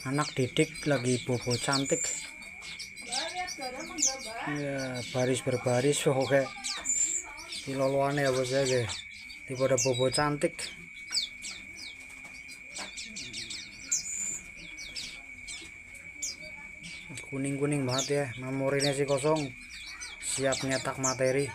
Anak didik lagi bobo cantik ya, baris berbaris. Oke, di loloannya ya bos ya, tipe ada bobo cantik. Kuning-kuning banget ya, memorinya sih kosong, siap nyetak materi.